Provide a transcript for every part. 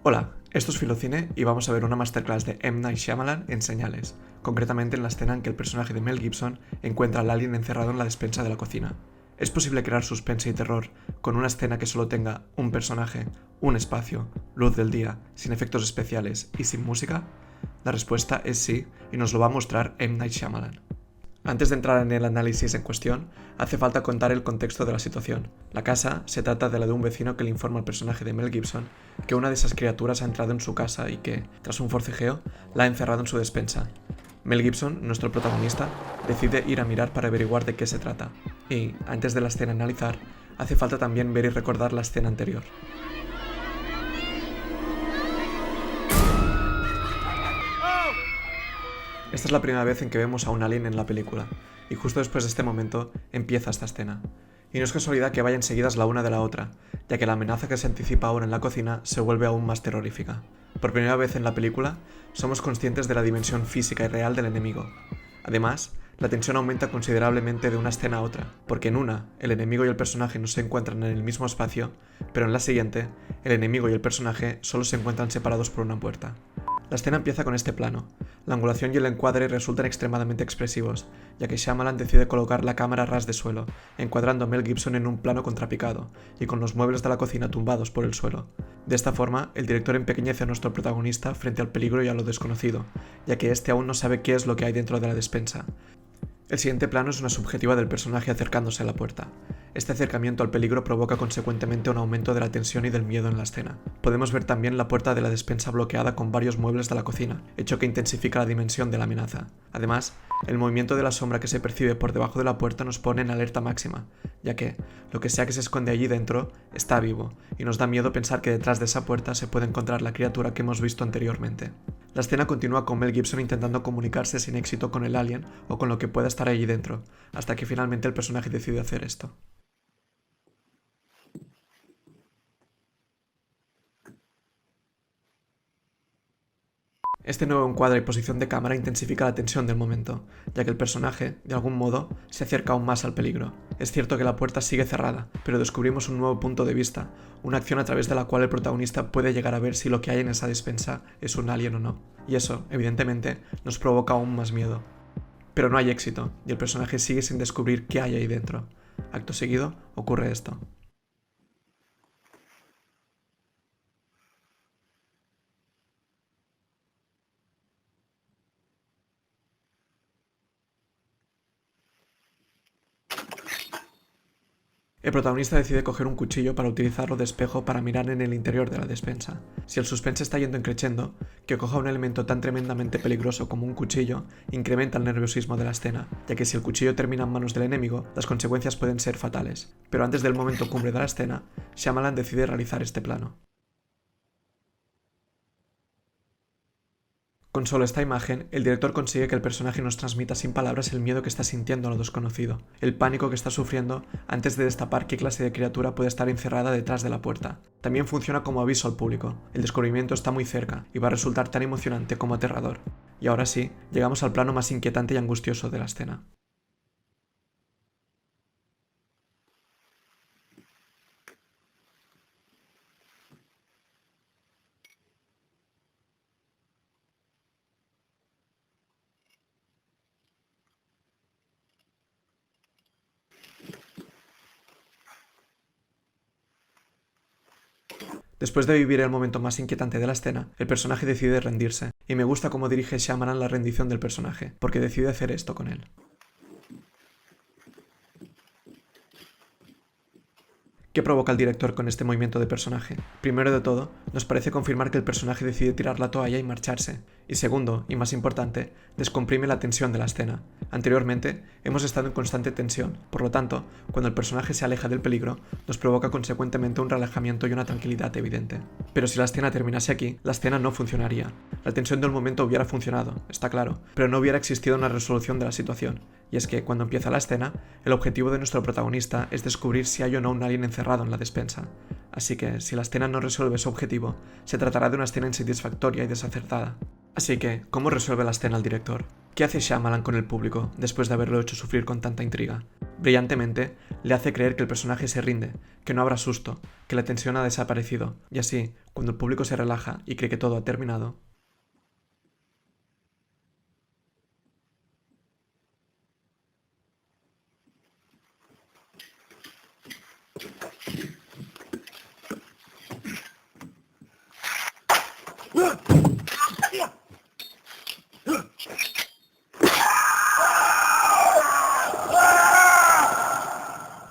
Hola, esto es Filocine y vamos a ver una masterclass de M. Night Shyamalan en Señales, concretamente en la escena en que el personaje de Mel Gibson encuentra al alien encerrado en la despensa de la cocina. ¿Es posible crear suspense y terror con una escena que solo tenga un personaje, un espacio, luz del día, sin efectos especiales y sin música? La respuesta es sí, y nos lo va a mostrar M. Night Shyamalan. Antes de entrar en el análisis en cuestión, hace falta contar el contexto de la situación. La casa se trata de la de un vecino que le informa al personaje de Mel Gibson que una de esas criaturas ha entrado en su casa y que, tras un forcejeo, la ha encerrado en su despensa. Mel Gibson, nuestro protagonista, decide ir a mirar para averiguar de qué se trata. Y, antes de la escena analizar, hace falta también ver y recordar la escena anterior. Esta es la primera vez en que vemos a un alien en la película, y justo después de este momento empieza esta escena. Y no es casualidad que vayan seguidas la una de la otra, ya que la amenaza que se anticipa ahora en la cocina se vuelve aún más terrorífica. Por primera vez en la película, somos conscientes de la dimensión física y real del enemigo. Además, la tensión aumenta considerablemente de una escena a otra, porque en una, el enemigo y el personaje no se encuentran en el mismo espacio, pero en la siguiente, el enemigo y el personaje solo se encuentran separados por una puerta. La escena empieza con este plano. La angulación y el encuadre resultan extremadamente expresivos, ya que Shyamalan decide colocar la cámara a ras de suelo, encuadrando a Mel Gibson en un plano contrapicado, y con los muebles de la cocina tumbados por el suelo. De esta forma, el director empequeñece a nuestro protagonista frente al peligro y a lo desconocido, ya que éste aún no sabe qué es lo que hay dentro de la despensa. El siguiente plano es una subjetiva del personaje acercándose a la puerta. Este acercamiento al peligro provoca consecuentemente un aumento de la tensión y del miedo en la escena. Podemos ver también la puerta de la despensa bloqueada con varios muebles de la cocina, hecho que intensifica la dimensión de la amenaza. Además, el movimiento de la sombra que se percibe por debajo de la puerta nos pone en alerta máxima, ya que lo que sea que se esconde allí dentro está vivo, y nos da miedo pensar que detrás de esa puerta se puede encontrar la criatura que hemos visto anteriormente. La escena continúa con Mel Gibson intentando comunicarse sin éxito con el alien o con lo que pueda estar allí dentro, hasta que finalmente el personaje decide hacer esto. Este nuevo encuadre y posición de cámara intensifica la tensión del momento, ya que el personaje, de algún modo, se acerca aún más al peligro. Es cierto que la puerta sigue cerrada, pero descubrimos un nuevo punto de vista, una acción a través de la cual el protagonista puede llegar a ver si lo que hay en esa despensa es un alien o no. Y eso, evidentemente, nos provoca aún más miedo. Pero no hay éxito, y el personaje sigue sin descubrir qué hay ahí dentro. Acto seguido, ocurre esto. El protagonista decide coger un cuchillo para utilizarlo de espejo para mirar en el interior de la despensa. Si el suspense está yendo en crescendo, que coja un elemento tan tremendamente peligroso como un cuchillo incrementa el nerviosismo de la escena, ya que si el cuchillo termina en manos del enemigo, las consecuencias pueden ser fatales. Pero antes del momento cumbre de la escena, Shyamalan decide realizar este plano. Con solo esta imagen, el director consigue que el personaje nos transmita sin palabras el miedo que está sintiendo a lo desconocido, el pánico que está sufriendo antes de destapar qué clase de criatura puede estar encerrada detrás de la puerta. También funciona como aviso al público, el descubrimiento está muy cerca y va a resultar tan emocionante como aterrador. Y ahora sí, llegamos al plano más inquietante y angustioso de la escena. Después de vivir el momento más inquietante de la escena, el personaje decide rendirse, y me gusta cómo dirige Shyamalan la rendición del personaje, porque decide hacer esto con él. ¿Qué provoca el director con este movimiento de personaje? Primero de todo, nos parece confirmar que el personaje decide tirar la toalla y marcharse. Y segundo, y más importante, descomprime la tensión de la escena. Anteriormente, hemos estado en constante tensión, por lo tanto, cuando el personaje se aleja del peligro, nos provoca consecuentemente un relajamiento y una tranquilidad evidente. Pero si la escena terminase aquí, la escena no funcionaría. La tensión del momento hubiera funcionado, está claro, pero no hubiera existido una resolución de la situación. Y es que, cuando empieza la escena, el objetivo de nuestro protagonista es descubrir si hay o no un alien encerrado en la despensa. Así que, si la escena no resuelve su objetivo, se tratará de una escena insatisfactoria y desacertada. Así que, ¿cómo resuelve la escena el director? ¿Qué hace Shyamalan con el público, después de haberlo hecho sufrir con tanta intriga? Brillantemente, le hace creer que el personaje se rinde, que no habrá susto, que la tensión ha desaparecido, y así, cuando el público se relaja y cree que todo ha terminado,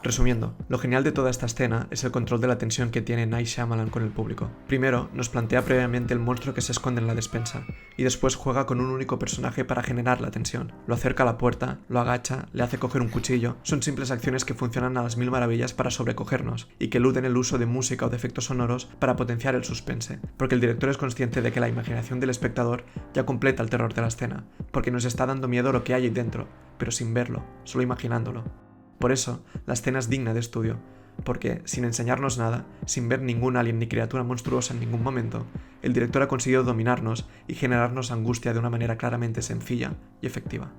resumiendo, lo genial de toda esta escena es el control de la tensión que tiene Night Shyamalan con el público. Primero, nos plantea previamente el monstruo que se esconde en la despensa, y después juega con un único personaje para generar la tensión. Lo acerca a la puerta, lo agacha, le hace coger un cuchillo. Son simples acciones que funcionan a las mil maravillas para sobrecogernos, y que eluden el uso de música o de efectos sonoros para potenciar el suspense, porque el director es consciente de que la imaginación del espectador ya completa el terror de la escena, porque nos está dando miedo lo que hay ahí dentro, pero sin verlo, solo imaginándolo. Por eso, la escena es digna de estudio, porque, sin enseñarnos nada, sin ver ningún alien ni criatura monstruosa en ningún momento, el director ha conseguido dominarnos y generarnos angustia de una manera claramente sencilla y efectiva.